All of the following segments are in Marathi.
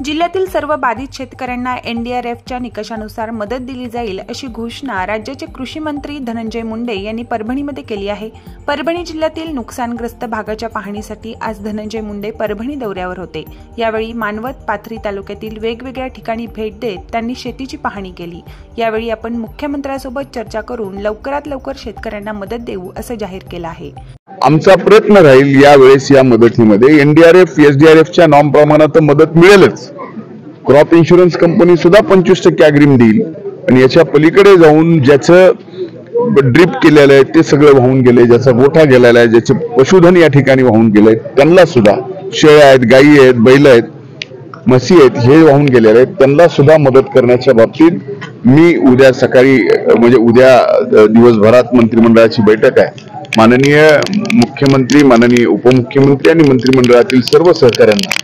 जिल्ह्यातील सर्व बाधित शेतकऱ्यांना एनडीआरएफच्या निकषानुसार मदत दिली जाईल अशी घोषणा राज्याचे कृषी मंत्री धनंजय मुंडे यांनी परभणीमध्ये केली आहे। परभणी जिल्ह्यातील नुकसानग्रस्त भागाच्या पाहणीसाठी आज धनंजय मुंडे परभणी दौऱ्यावर होते। यावेळी मानवत, पाथरी तालुक्यातील वेगवेगळ्या ठिकाणी भेट देत त्यांनी शेतीची पाहणी केली। यावेळी आपण मुख्यमंत्र्यांसोबत चर्चा करून लवकरात लवकर शेतकऱ्यांना मदत देऊ असं जाहीर केलं आहे। आमचा प्रयत्न राहील यावेळेस या मदतीमध्ये एनडीआरएफ एसडीआरएफच्या नॉर्म प्रमाणात मदत मिळेलच। क्रॉप इन्शुरन्स कंपनी सुद्धा 25% अग्रिम देईल आणि याच्या पलीकडे जाऊन ज्याचं ड्रिप केलेलं आहे ते सगळं वाहून गेले, ज्याचा गोठा गेलेला आहे, ज्याचे पशुधन या ठिकाणी वाहून गेले त्यांना सुद्धा, शेळ्या आहेत, गायी आहेत, बैल आहेत, म्हशी आहेत, हे वाहून गेलेले आहेत त्यांना सुद्धा मदत करण्याच्या बाबतीत मी उद्या सकाळी म्हणजे उद्या दिवसभरात मंत्रिमंडळाची बैठक आहे। माननीय मुख्यमंत्री, माननीय उपमुख्यमंत्री आणि मंत्रिमंडळातील सर्व सहकाऱ्यांना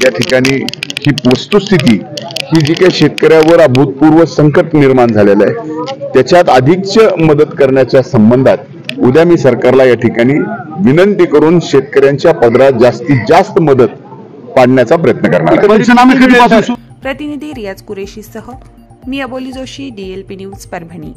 या ठिकाणी ही वस्तुस्थिती, ही जी काही शेतकऱ्यावर अभूतपूर्व संकट निर्माण झालेलं आहे त्याच्यात अधिकच मदत करण्याच्या संबंधात उद्या मी सरकारला या ठिकाणी विनंती करून शेतकऱ्यांच्या पदरात जास्तीत जास्त मदत पाडण्याचा प्रयत्न करणार आहे। प्रतिनिधी रियाज कुरेशीसह मी अबोली जोशी, DLP न्यूज परभणी।